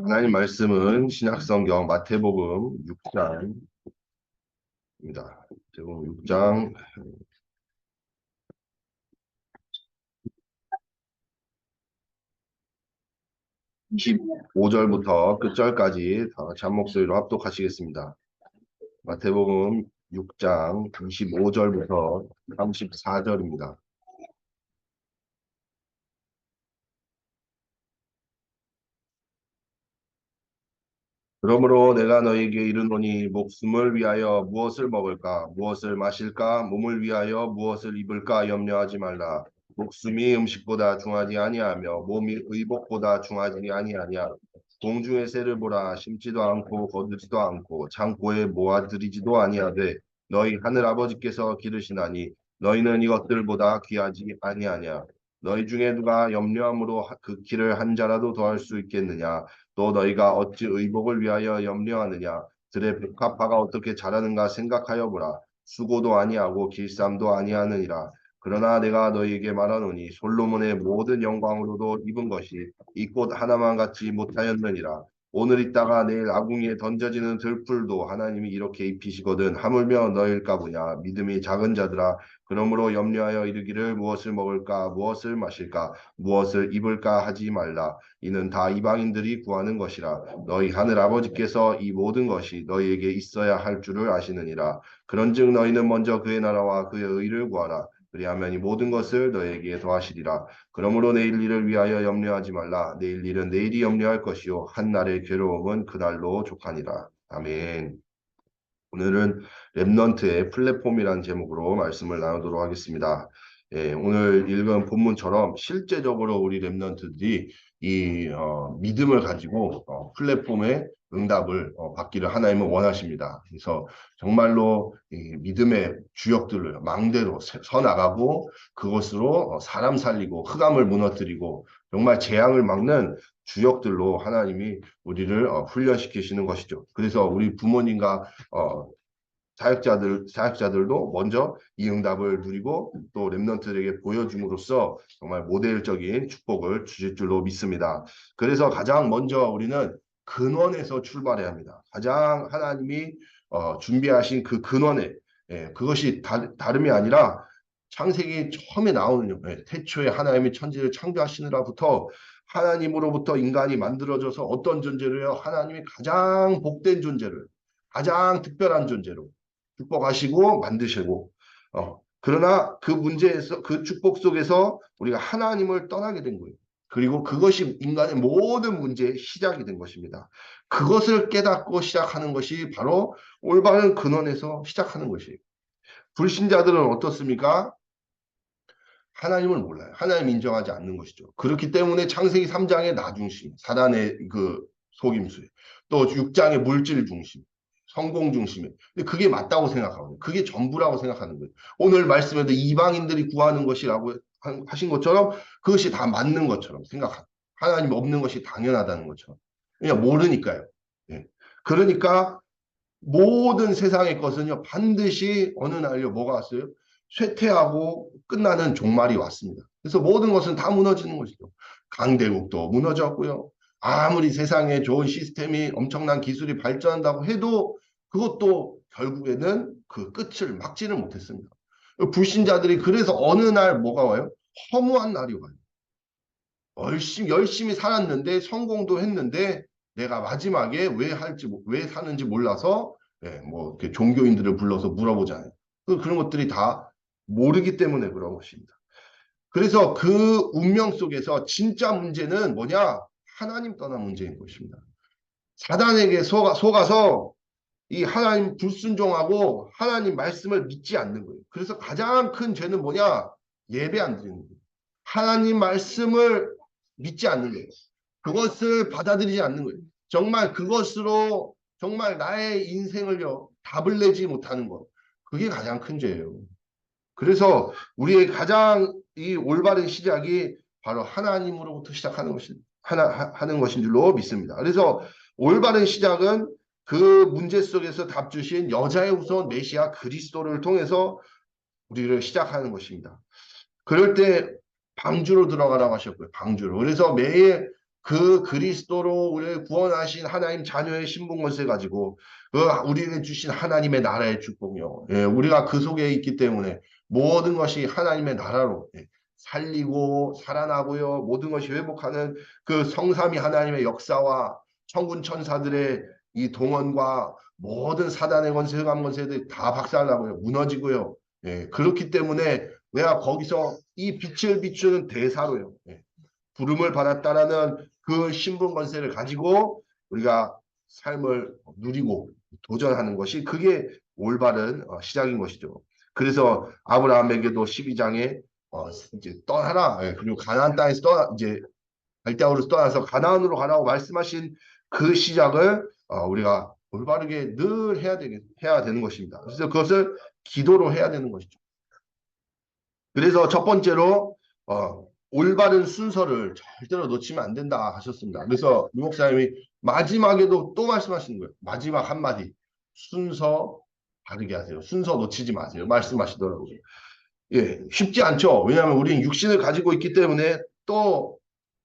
하나님 말씀은 신약성경 마태복음 6장입니다. 마태복음 6장 25절부터 끝절까지 다 같이 한 목소리로 합독하시겠습니다. 마태복음 6장 25절부터 34절입니다. 그러므로 내가 너희에게 이르노니 목숨을 위하여 무엇을 먹을까 무엇을 마실까 몸을 위하여 무엇을 입을까 염려하지 말라. 목숨이 음식보다 중하지 아니하며 몸이 의복보다 중하지 아니하냐. 공중의 새를 보라. 심지도 않고 거두지도 않고 창고에 모아들이지도 아니하되 너희 하늘 아버지께서 기르시나니 너희는 이것들보다 귀하지 아니하냐. 너희 중에 누가 염려함으로 그 길을 한 자라도 더할 수 있겠느냐. 또 너희가 어찌 의복을 위하여 염려하느냐. 들의 백합화가 어떻게 자라는가 생각하여 보라. 수고도 아니하고 길쌈도 아니하느니라. 그러나 내가 너희에게 말하노니 솔로몬의 모든 영광으로도 입은 것이 이 꽃 하나만 같지 못하였느니라. 오늘 있다가 내일 아궁이에 던져지는 들풀도 하나님이 이렇게 입히시거든 하물며 너희일까 보냐. 믿음이 작은 자들아. 그러므로 염려하여 이르기를 무엇을 먹을까 무엇을 마실까 무엇을 입을까 하지 말라. 이는 다 이방인들이 구하는 것이라. 너희 하늘 아버지께서 이 모든 것이 너희에게 있어야 할 줄을 아시느니라. 그런즉 너희는 먼저 그의 나라와 그의 의를 구하라. 그리하면 이 모든 것을 너희에게 더하시리라. 그러므로 내일 일을 위하여 염려하지 말라. 내일 일은 내일이 염려할 것이요 한 날의 괴로움은 그날로 족하니라. 아멘. 오늘은 랩넌트의 플랫폼이라는 제목으로 말씀을 나누도록 하겠습니다. 예, 오늘 읽은 본문처럼 실제적으로 우리 랩넌트들이 이 믿음을 가지고 플랫폼의 응답을 받기를 하나님은 원하십니다. 그래서 정말로 이 믿음의 주역들을 망대로 서 나가고 그것으로 사람 살리고 흑암을 무너뜨리고 정말 재앙을 막는 주역들로 하나님이 우리를 훈련시키시는 것이죠. 그래서 우리 부모님과 사역자들도 먼저 이 응답을 누리고 또 렘넌트들에게 보여줌으로써 정말 모델적인 축복을 주실 줄로 믿습니다. 그래서 가장 먼저 우리는 근원에서 출발해야 합니다. 가장 하나님이 준비하신 그 근원에 그것이 다름이 아니라 창세기 처음에 나오는 태초에 하나님이 천지를 창조하시느라부터 하나님으로부터 인간이 만들어져서 어떤 존재로요? 하나님이 가장 복된 존재를 가장 특별한 존재로 축복하시고 만드시고 그러나 그 문제에서 그 축복 속에서 우리가 하나님을 떠나게 된 거예요. 그리고 그것이 인간의 모든 문제의 시작이 된 것입니다. 그것을 깨닫고 시작하는 것이 바로 올바른 근원에서 시작하는 것이에요. 불신자들은 어떻습니까? 하나님을 몰라요. 하나님 인정하지 않는 것이죠. 그렇기 때문에 창세기 3장의 나 중심, 사단의 그 속임수, 또 6장의 물질 중심, 성공 중심에. 근데 그게 맞다고 생각하거든요. 그게 전부라고 생각하는 거예요. 오늘 말씀에도 이방인들이 구하는 것이라고 하신 것처럼 그것이 다 맞는 것처럼 생각하고 하나님 없는 것이 당연하다는 것처럼. 그냥 모르니까요. 예. 그러니까 모든 세상의 것은요 반드시 어느 날요 뭐가 왔어요? 쇠퇴하고 끝나는 종말이 왔습니다. 그래서 모든 것은 다 무너지는 것이죠. 강대국도 무너졌고요. 아무리 세상에 좋은 시스템이 엄청난 기술이 발전한다고 해도 그것도 결국에는 그 끝을 막지는 못했습니다. 불신자들이 그래서 어느 날 뭐가 와요? 허무한 날이 와요. 열심히 살았는데 성공도 했는데 내가 마지막에 왜 사는지 몰라서 뭐 이렇게 종교인들을 불러서 물어보잖아요. 그런 것들이 다 모르기 때문에 그런 것입니다. 그래서 그 운명 속에서 진짜 문제는 뭐냐? 하나님 떠난 문제인 것입니다. 사단에게 속아서 이 하나님 불순종하고 하나님 말씀을 믿지 않는 거예요. 그래서 가장 큰 죄는 뭐냐? 예배 안 드리는 거예요. 하나님 말씀을 믿지 않는 거예요. 그것을 받아들이지 않는 거예요. 정말 그것으로 정말 나의 인생을요 답을 내지 못하는 것. 그게 가장 큰 죄예요. 그래서 우리의 가장 이 올바른 시작이 바로 하나님으로부터 시작하는 하는 것인 줄로 믿습니다. 그래서 올바른 시작은 그 문제 속에서 답 주신 여자의 후손 메시아 그리스도를 통해서 우리를 시작하는 것입니다. 그럴 때 방주로 들어가라고 하셨고요. 방주로. 그래서 매일 그 그리스도로 우리를 구원하신 하나님 자녀의 신분 권세 가지고 그 우리에게 주신 하나님의 나라의 축복요. 예, 우리가 그 속에 있기 때문에 모든 것이 하나님의 나라로 살리고 살아나고요. 모든 것이 회복하는 그 성삼위 하나님의 역사와 천군 천사들의 이 동원과 모든 사단의 권세, 흑암 권세들이 다 박살나고요. 무너지고요. 예, 그렇기 때문에 내가 거기서 이 빛을 비추는 대사로요. 예, 부름을 받았다라는 그 신분 권세를 가지고 우리가 삶을 누리고 도전하는 것이 그게 올바른 시작인 것이죠. 그래서 아브라함에게도 12장에 이제 떠나라. 예, 그리고 가나안 땅에서 떠나 이제 갈대아우르서 떠나서 가나안으로 가라고 말씀하신 그 시작을 우리가 올바르게 늘 해야 되는 것입니다. 그래서 그것을 기도로 해야 되는 것이죠. 그래서 첫 번째로 올바른 순서를 절대로 놓치면 안 된다 하셨습니다. 그래서 유 목사님이 마지막에도 또 말씀하시는 거예요. 마지막 한마디. 순서 바르게 하세요. 순서 놓치지 마세요. 말씀하시더라고요. 예, 쉽지 않죠. 왜냐하면 우리는 육신을 가지고 있기 때문에 또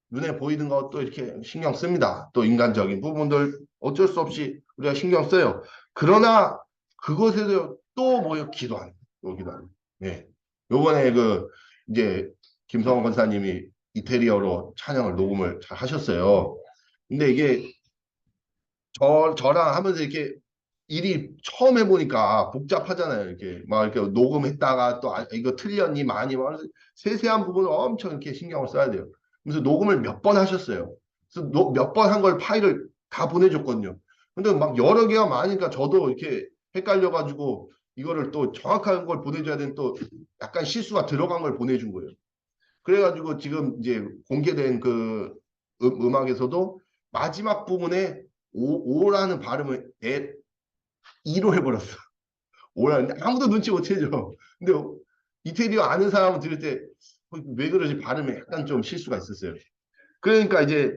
눈에 보이는 것도 이렇게 신경 씁니다. 또 인간적인 부분들 어쩔 수 없이 우리가 신경 써요. 그러나 그것에도 또 뭐요? 기도하는, 또 기도하는. 예. 요번에 그 이제 김성원 권사님이 이태리어로 찬양을 녹음을 잘 하셨어요. 근데 이게 저랑 하면서 이렇게 일이 처음 해보니까 복잡하잖아요. 이렇게 막 이렇게 녹음했다가 또 이거 틀렸니 많이 막 세세한 부분을 엄청 이렇게 신경을 써야 돼요. 그래서 녹음을 몇 번 하셨어요. 그래서 몇 번 한 걸 파일을 다 보내줬거든요. 근데 막 여러 개가 많으니까 저도 이렇게 헷갈려가지고 이거를 또 정확한 걸 보내줘야 되는 또 약간 실수가 들어간 걸 보내준 거예요. 그래가지고 지금 이제 공개된 그 음악에서도 마지막 부분에 오라는 발음을 이로 해버렸어. 오라는데 아무도 눈치 못 채죠. 근데 이태리어 아는 사람은 들을 때 왜 그러지 발음에 약간 좀 실수가 있었어요. 그러니까 이제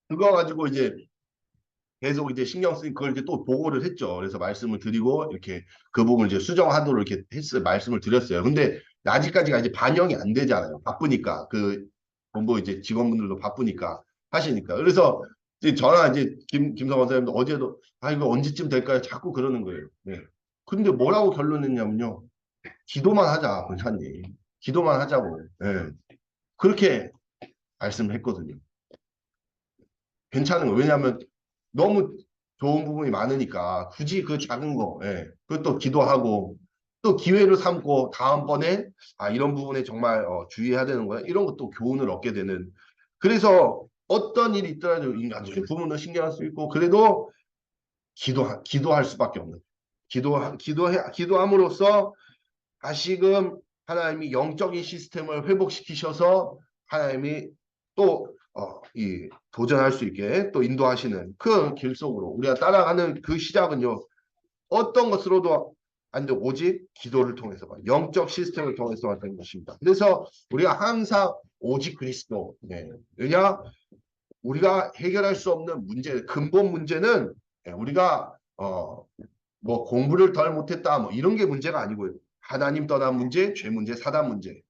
그거 가지고 이제 계속 이제 신경 쓰니 그걸 이제 또 보고를 했죠. 그래서 말씀을 드리고 이렇게 그 부분을 이제 수정하도록 이렇게 말씀을 드렸어요. 근데 아직까지가 이제 반영이 안 되잖아요. 바쁘니까 그 본부 이제 직원분들도 바쁘니까 하시니까. 그래서 이제 저나 이제 김성원 선생님도 어제도 아 이거 언제쯤 될까요? 자꾸 그러는 거예요. 네. 근데 뭐라고 결론냈냐면요. 기도만 하자, 권사님. 기도만 하자고. 예. 그렇게 말씀을 했거든요. 괜찮은 거예요. 왜냐하면 너무 좋은 부분이 많으니까 굳이 그 작은 거, 예. 그것도 기도하고 또 기회를 삼고 다음번에 아 이런 부분에 정말 주의해야 되는 거야. 이런 것도 교훈을 얻게 되는. 그래서 어떤 일이 있더라도 인간적인 부분도 신경할 수 있고 그래도 기도할 수밖에 없는. 기도함으로써 다시금 하나님이 영적인 시스템을 회복시키셔서 하나님이 또 도전할 수 있게 또 인도하시는 그 길 속으로 우리가 따라가는 그 시작은요. 어떤 것으로도 안 돼. 오직 기도를 통해서만 영적 시스템을 통해서만 되는 것입니다. 그래서 우리가 항상 오직 그리스도. 네. 왜냐 우리가 해결할 수 없는 문제, 근본 문제는 우리가 뭐 공부를 덜 못했다 뭐 이런 게 문제가 아니고요. 하나님 떠난 문제, 죄 문제, 사단 문제.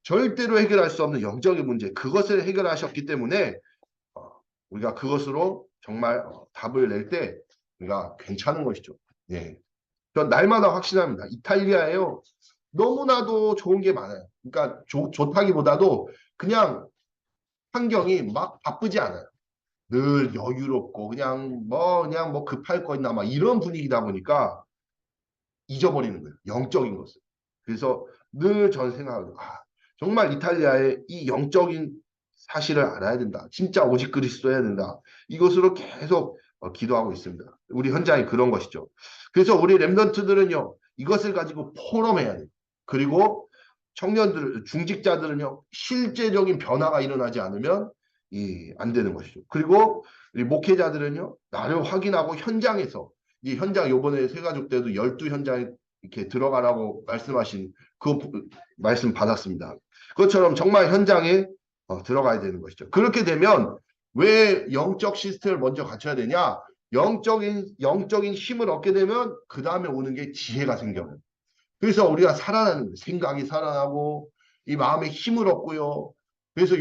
절대로 해결할 수 없는 영적인 문제. 그것을 해결하셨기 때문에 어, 우리가 그것으로 정말 답을 낼 때 우리가 괜찮은 것이죠. 예. 전 날마다 확신합니다. 이탈리아에요. 너무나도 좋은 게 많아요. 그러니까 좋다기보다도 그냥 환경이 막 바쁘지 않아요. 늘 여유롭고 그냥 뭐 급할 거 있나 막 이런 분위기다 보니까 잊어버리는 거예요. 영적인 것을. 그래서 늘 전 생각하고 정말 이탈리아의 이 영적인 사실을 알아야 된다. 진짜 오직 그리스도 해야 된다. 이것으로 계속 기도하고 있습니다. 우리 현장이 그런 것이죠. 그래서 우리 렘넌트들은요. 이것을 가지고 포럼해야 돼요. 그리고 청년들, 중직자들은요. 실제적인 변화가 일어나지 않으면 안 되는 것이죠. 그리고 우리 목회자들은요. 나를 확인하고 현장에서 이 현장 요번에 세가족 때도 12현장에 이렇게 들어가라고 말씀하신 그 말씀 받았습니다. 그것처럼 정말 현장에 들어가야 되는 것이죠. 그렇게 되면 왜 영적 시스템을 먼저 갖춰야 되냐? 영적인 힘을 얻게 되면 그 다음에 오는 게 지혜가 생겨요. 그래서 우리가 살아나는 거예요. 생각이 살아나고 이 마음에 힘을 얻고요. 그래서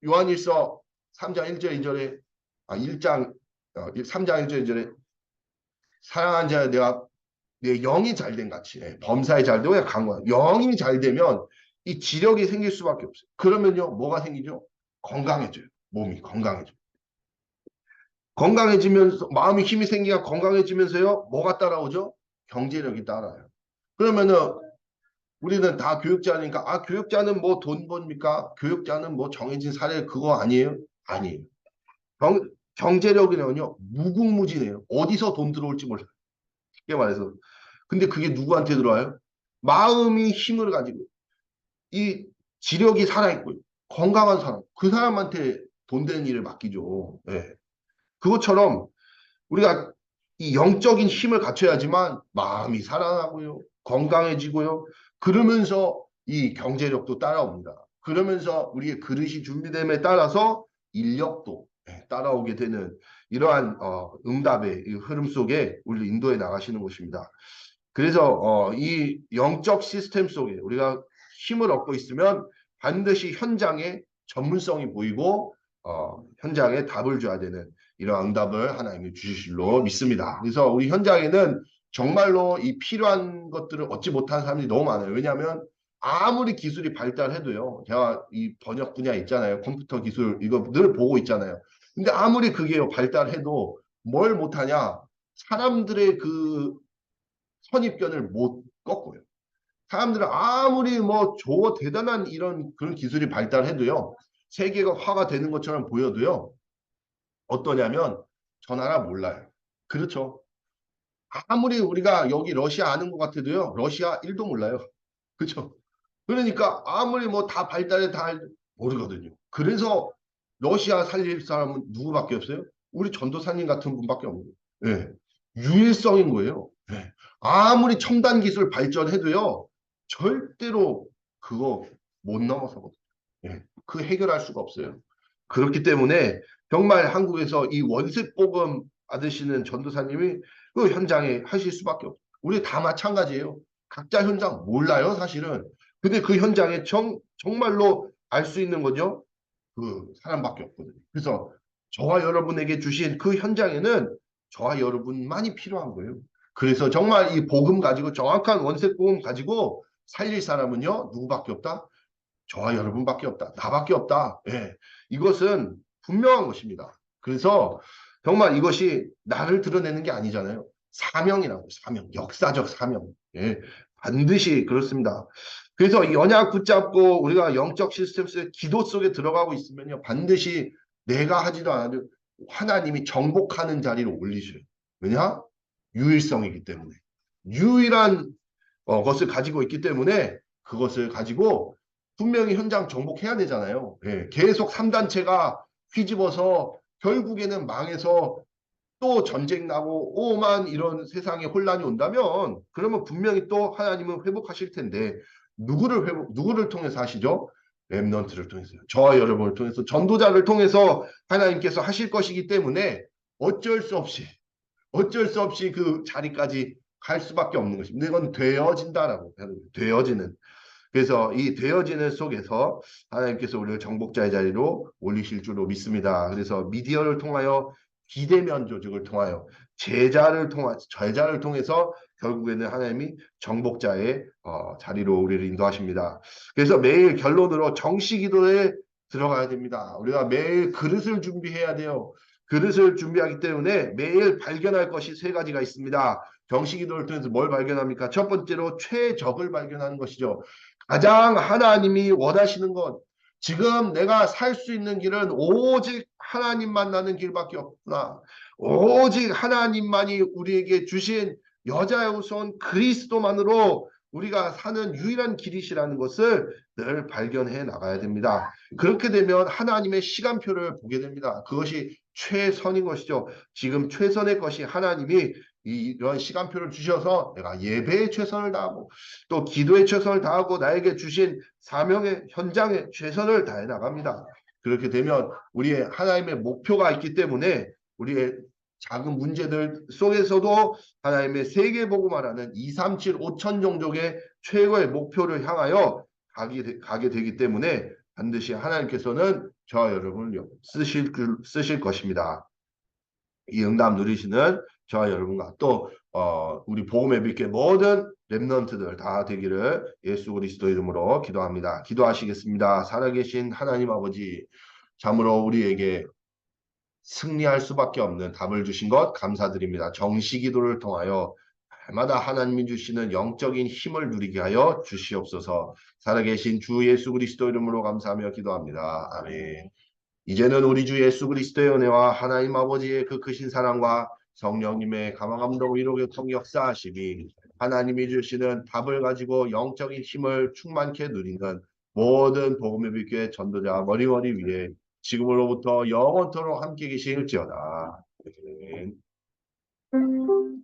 요한일서 3장 1절 2절에 1장 3장 1절 2절에 사랑한 자여 내가 내 영이 잘된 같이 범사에 잘되고 그냥 강건 영이 잘 되면 이 지력이 생길 수밖에 없어요. 그러면요 뭐가 생기죠? 건강해져요. 몸이 건강해져요. 건강해지면서 마음이 힘이 생기가 건강해지면서요 뭐가 따라오죠? 경제력이 따라요. 그러면은 우리는 다 교육자니까 교육자는 뭐 돈 법니까? 교육자는 뭐 정해진 사례 그거 아니에요? 아니에요. 경, 경제력이는요 무궁무진해요. 어디서 돈 들어올지 몰라요. 쉽게 말해서. 근데 그게 누구한테 들어와요? 마음이 힘을 가지고 이 지력이 살아있고요. 건강한 사람. 그 사람한테 돈 되는 일을 맡기죠. 예. 그것처럼 우리가 이 영적인 힘을 갖춰야지만 마음이 살아나고요. 건강해지고요. 그러면서 이 경제력도 따라옵니다. 그러면서 우리의 그릇이 준비됨에 따라서 인력도 따라오게 되는 이러한 응답의 이 흐름 속에 우리를 인도해 나가시는 것입니다. 그래서 이 영적 시스템 속에 우리가 힘을 얻고 있으면 반드시 현장에 전문성이 보이고 현장에 답을 줘야 되는 이런 응답을 하나님이 주실로 믿습니다. 그래서 우리 현장에는 정말로 이 필요한 것들을 얻지 못한 사람들이 너무 많아요. 왜냐하면 아무리 기술이 발달해도요. 제가 이 번역 분야 있잖아요. 컴퓨터 기술 이거 늘 보고 있잖아요. 근데 아무리 그게 발달해도 뭘 못하냐? 사람들의 그 선입견을 못 꺾고요. 사람들은 아무리 뭐 대단한 이런 그런 기술이 발달해도요. 세계가 화가 되는 것처럼 보여도요. 어떠냐면 저 나라 몰라요. 그렇죠. 아무리 우리가 여기 러시아 아는 것 같아도요. 러시아 1도 몰라요. 그렇죠. 그러니까 아무리 뭐 다 발달해 다 모르거든요. 그래서 러시아 살릴 사람은 누구밖에 없어요? 우리 전도사님 같은 분밖에 없는 거예요. 예. 유일성인 거예요. 예. 아무리 첨단 기술 발전해도요. 절대로 그거 못 넘어서거든요. 예. 그 해결할 수가 없어요. 그렇기 때문에 정말 한국에서 이 원색복음 받으시는 전도사님이 그 현장에 하실 수밖에 없어요. 우리 다 마찬가지예요. 각자 현장 몰라요, 사실은. 근데 그 현장에 정말로 알 수 있는 거죠. 그 사람밖에 없거든요. 그래서 저와 여러분에게 주신 그 현장에는 저와 여러분만이 필요한 거예요. 그래서 정말 이 복음 가지고 정확한 원색 복음 가지고 살릴 사람은요, 누구밖에 없다? 저와 여러분밖에 없다. 나밖에 없다. 예. 이것은 분명한 것입니다. 그래서 정말 이것이 나를 드러내는 게 아니잖아요. 사명이라고, 사명, 역사적 사명. 예. 반드시 그렇습니다. 그래서 이 언약 붙잡고 우리가 영적 시스템 속에 기도 속에 들어가고 있으면요. 반드시 내가 하지도 않아도 하나님이 정복하는 자리로 올리셔요. 왜냐? 유일성이기 때문에. 유일한 것을 가지고 있기 때문에 그것을 가지고 분명히 현장 정복해야 되잖아요. 예, 계속 3단체가 휘집어서 결국에는 망해서 또 전쟁 나고 오만 이런 세상에 혼란이 온다면 그러면 분명히 또 하나님은 회복하실 텐데 누구를 통해서 하시죠? 렘넌트를 통해서 저와 여러분을 통해서 전도자를 통해서 하나님께서 하실 것이기 때문에 어쩔 수 없이 그 자리까지 갈 수밖에 없는 것입니다. 이건 되어진다라고 되어지는. 그래서 이 되어지는 속에서 하나님께서 우리를 정복자의 자리로 올리실 줄로 믿습니다. 그래서 미디어를 통하여 비대면 조직을 통하여 제자를 통해서 결국에는 하나님이 정복자의 자리로 우리를 인도하십니다. 그래서 매일 결론으로 정시기도에 들어가야 됩니다. 우리가 매일 그릇을 준비해야 돼요. 그릇을 준비하기 때문에 매일 발견할 것이 세 가지가 있습니다. 정시기도를 통해서 뭘 발견합니까? 첫 번째로 최적을 발견하는 것이죠. 가장 하나님이 원하시는 것. 지금 내가 살 수 있는 길은 오직 하나님 만나는 길밖에 없구나. 오직 하나님만이 우리에게 주신 여자의 우선 그리스도만으로 우리가 사는 유일한 길이시라는 것을 늘 발견해 나가야 됩니다. 그렇게 되면 하나님의 시간표를 보게 됩니다. 그것이 최선인 것이죠. 지금 최선의 것이 하나님이 이런 시간표를 주셔서 내가 예배에 최선을 다하고 또 기도에 최선을 다하고 나에게 주신 사명의 현장에 최선을 다해 나갑니다. 그렇게 되면 우리의 하나님의 목표가 있기 때문에 우리의 작은 문제들 속에서도 하나님의 세계복음화라는 2, 3, 7, 5천 종족의 최고의 목표를 향하여 가게 되기 때문에 반드시 하나님께서는 저와 여러분을 쓰실 것입니다. 이 응답 누리시는 저와 여러분과 또 우리 복음의 빛의 모든 렘넌트들 다 되기를 예수 그리스도 이름으로 기도합니다. 기도하시겠습니다. 살아계신 하나님 아버지, 참으로 우리에게 승리할 수밖에 없는 답을 주신 것 감사드립니다. 정시기도를 통하여 날마다 하나님이 주시는 영적인 힘을 누리게 하여 주시옵소서. 살아계신 주 예수 그리스도 이름으로 감사하며 기도합니다. 아멘. 이제는 우리 주 예수 그리스도의 은혜와 하나님 아버지의 그 크신 사랑과 성령님의 감화감동 위로 교통 역사하심이 하나님이 주시는 답을 가지고 영적인 힘을 충만케 누리는 모든 복음의 빛교회 전도자 머리머리 위에 지금으로부터 영원토록 함께 계실지어다. 아멘.